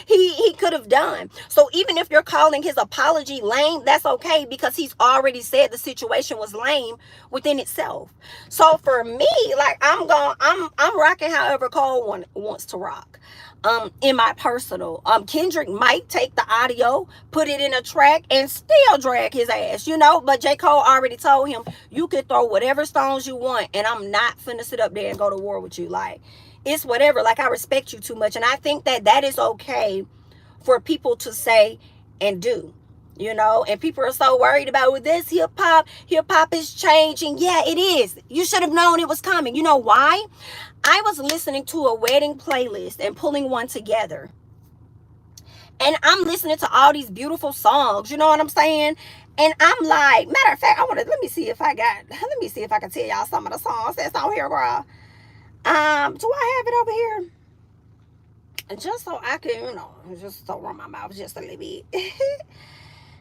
he could have done. So even if you're calling his apology lame, that's okay because he's already said the situation was lame within itself. So for me, like I'm rocking however Cole wants to rock. In my personal, Kendrick might take the audio, put it in a track, and still drag his ass, you know. But JCole already told him, you could throw whatever stones you want, and I'm not finna sit up there and go to war with you. Like, it's whatever. Like, I respect you too much, and I think that is okay for people to say and do. You know, and people are so worried about with this hip-hop is changing. Yeah, it is. You should have known it was coming. You know why? I was listening to a wedding playlist and pulling one together. And I'm listening to all these beautiful songs. You know what I'm saying? And I'm like, matter of fact, let me see if I can tell y'all some of the songs that's on here, girl. Do I have it over here? Just so I can, you know, just so run my mouth just a little bit.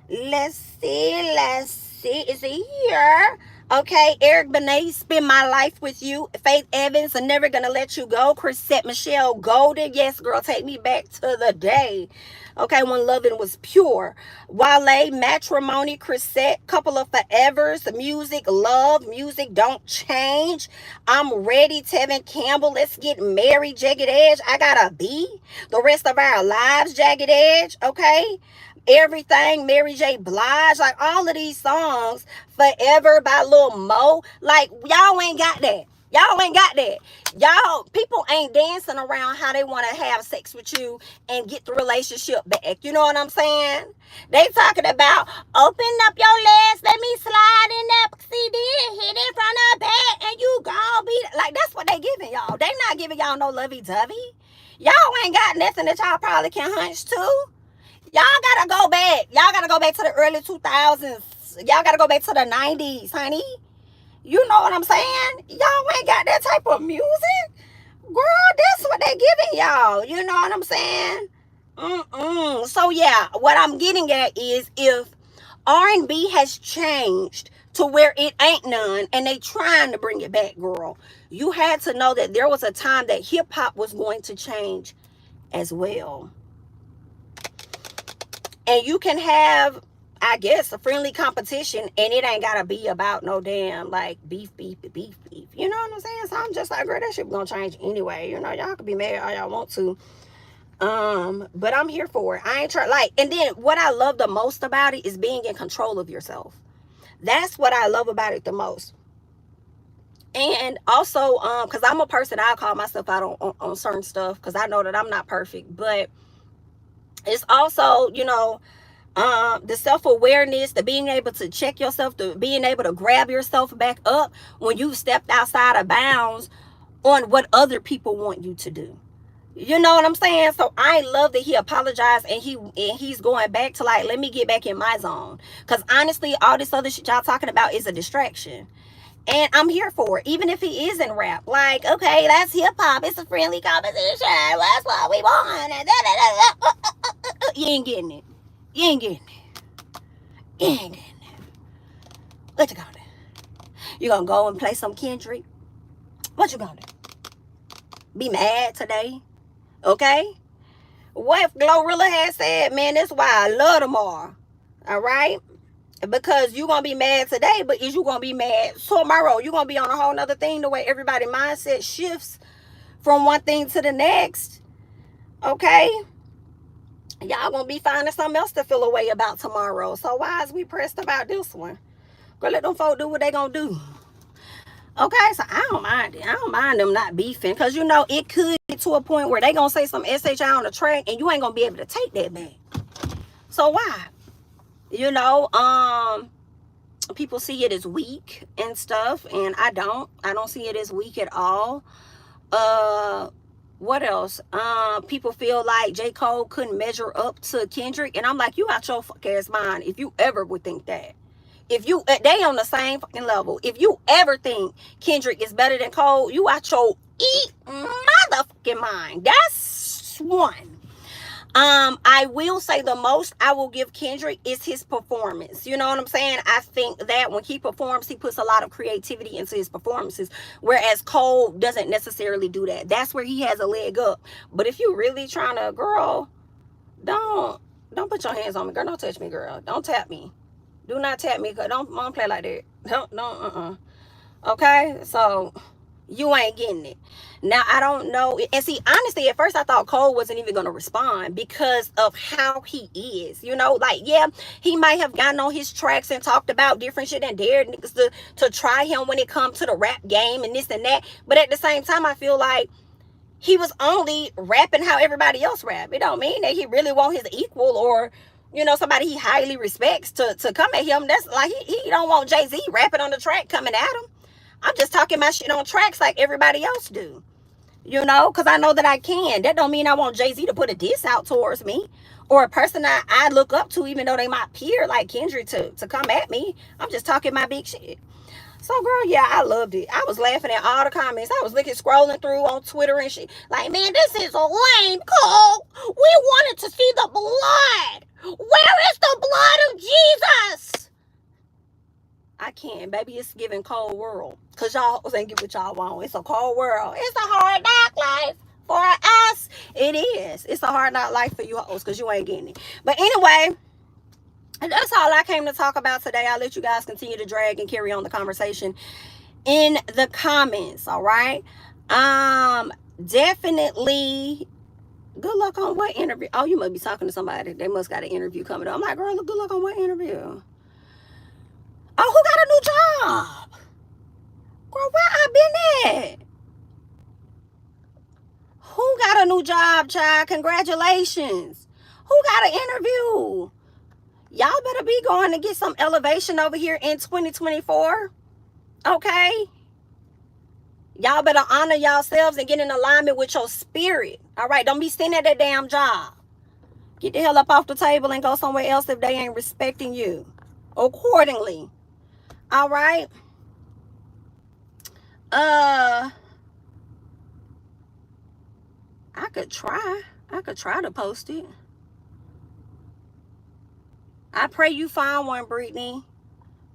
Let's see. Is it here? Okay, Eric Benet, Spend My Life With You. Faith Evans, I'm Never Gonna Let You Go. Chrisette Michelle Golden, Yes Girl, Take Me Back to the Day. Okay, When Loving Was Pure. Wale, Matrimony. Chrisette, Couple of Forevers. Music, Love. Music, Don't Change. I'm Ready. Tevin Campbell, Let's Get Married. Jagged Edge, I Gotta Be. The Rest of Our Lives, Jagged Edge. Okay, Everything, Mary J. Blige, like all of these songs, Forever by Lil Mo, like y'all ain't got that. Y'all ain't got that. Y'all, people ain't dancing around how they want to have sex with you and get the relationship back. You know what I'm saying? They talking about open up your legs, let me slide in that CD and hit it from the back, and you gon' be like, that's what they giving y'all. They not giving y'all no lovey-dovey. Y'all ain't got nothing that y'all probably can hunch to. Y'all gotta go back. Y'all gotta go back to the early 2000s. Y'all gotta go back to the 90s, honey. You know what I'm saying? Y'all ain't got that type of music. Girl, that's what they giving y'all. You know what I'm saying? So yeah, what I'm getting at is if R&B has changed to where it ain't none and they trying to bring it back, girl, you had to know that there was a time that hip-hop was going to change as well. And you can have, I guess, a friendly competition, and it ain't gotta be about no damn like beef. You know what I'm saying? So I'm just like, girl, that shit gonna change anyway. You know, y'all can be mad all y'all want to. But I'm here for it. I ain't trying like, and then what I love the most about it is being in control of yourself. That's what I love about it the most. And also, because I'm a person, I call myself out on certain stuff because I know that I'm not perfect, but it's also, you know, the self-awareness, the being able to check yourself, the being able to grab yourself back up when you've stepped outside of bounds on what other people want you to do. You know what I'm saying? So I love that he apologized and he's going back to like, let me get back in my zone. Because honestly, all this other shit y'all talking about is a distraction. And I'm here for it, even if he is in rap. Like, okay, that's hip-hop. It's a friendly competition. That's what we want. You ain't getting it. You ain't getting it. You ain't getting it. What you gonna do? You gonna go and play some Kendrick? What you gonna do? Be mad today? Okay? What if GloRilla had said, man, that's why I love tomorrow. All right? Because you're going to be mad today, but is you going to be mad tomorrow? You're going to be on a whole nother thing, the way everybody's mindset shifts from one thing to the next. Okay? Y'all going to be finding something else to feel a way about tomorrow. So why is we pressed about this one? Girl, let them folk do what they going to do. Okay? So I don't mind it. I don't mind them not beefing. Because, you know, it could get to a point where they going to say some SHI on the track and you ain't going to be able to take that back. So why? You know, people see it as weak and stuff, and I don't see it as weak at all. What else? People feel like JCole couldn't measure up to Kendrick, and I'm like, you out your fuck ass mind if you ever would think that. If you, they on the same fucking level. If you ever think Kendrick is better than Cole, you out your motherfucking mind. That's one. I will say the most I will give Kendrick is his performance. You know what I'm saying? I think that when he performs, he puts a lot of creativity into his performances, whereas Cole doesn't necessarily do that. That's where he has a leg up. But if you really trying to, girl, don't put your hands on me, girl. Don't touch me, girl. Don't tap me. Do not tap me, cause don't play like that. Don't. Okay, so you ain't getting it. Now, I don't know. And see, honestly, at first I thought Cole wasn't even going to respond because of how he is. You know, like, yeah, he might have gotten on his tracks and talked about different shit and dared niggas to try him when it comes to the rap game and this and that. But at the same time, I feel like he was only rapping how everybody else rap. It don't mean that he really want his equal or, you know, somebody he highly respects to come at him. That's like, he don't want Jay-Z rapping on the track coming at him. I'm just talking my shit on tracks like everybody else do. You know, because I know that I can. That don't mean I want Jay-Z to put a diss out towards me or a person I look up to, even though they my peer like Kendrick to come at me. I'm just talking my big shit. So, girl, yeah, I loved it. I was laughing at all the comments. I was scrolling through on Twitter and shit. Like, man, this is lame, Cole. We wanted to see the blood. Where is the blood of Jesus? I can't. Baby, it's giving cold world. Because y'all ain't get what y'all want. It's a cold world. It's a hard knock life for us. It is. It's a hard knock life for you hoes because you ain't getting it. But anyway, that's all I came to talk about today. I'll let you guys continue to drag and carry on the conversation in the comments. All right. Definitely good luck on what interview. Oh, you must be talking to somebody. They must got an interview coming up. I'm like, girl, good luck on what interview? Oh, who got a new job? Girl, where I been at? Who got a new job, child? Congratulations. Who got an interview? Y'all better be going to get some elevation over here in 2024. Okay? Y'all better honor yourselves and get in alignment with your spirit. All right? Don't be sitting at that damn job. Get the hell up off the table and go somewhere else if they ain't respecting you accordingly. All right? I could try to post it. I pray you find one, Brittany,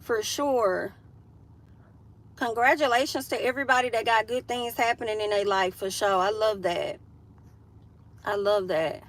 for sure. Congratulations to everybody that got good things happening in their life, for sure. I love that. I love that.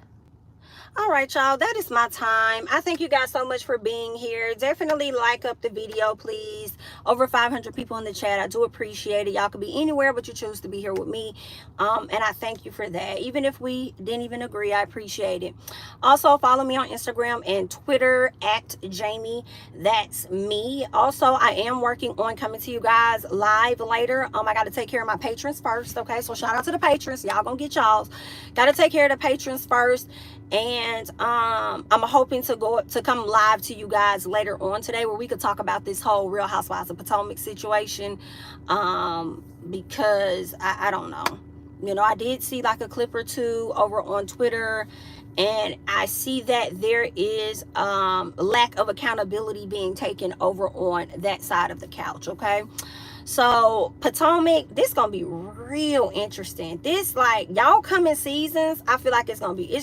All right, y'all, that is my time. I thank you guys so much for being here. Definitely like up the video, please. Over 500 people in the chat. I do appreciate it. Y'all could be anywhere, but you choose to be here with me. And I thank you for that. Even if we didn't even agree, I appreciate it. Also, follow me on Instagram and Twitter at JamiThatsMe. Also, I am working on coming to you guys live later. I got to take care of my patrons first, okay? So shout out to the patrons. Y'all gonna get y'all's. Got to take care of the patrons first. And I'm hoping to come live to you guys later on today where we could talk about this whole Real Housewives of Potomac situation, because I don't know, you know, I did see like a clip or two over on Twitter, and I see that there is lack of accountability being taken over on that side of the couch. Okay, so Potomac, this gonna be real interesting. This, like, y'all coming seasons, I feel like it's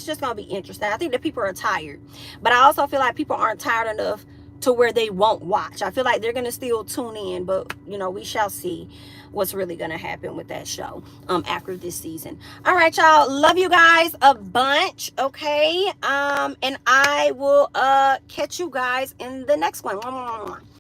just gonna be interesting. I think that people are tired, but I also feel like people aren't tired enough to where they won't watch. I feel like they're gonna still tune in, but you know, we shall see what's really gonna happen with that show after this season. All right, y'all, love you guys a bunch. Okay, and I will catch you guys in the next one.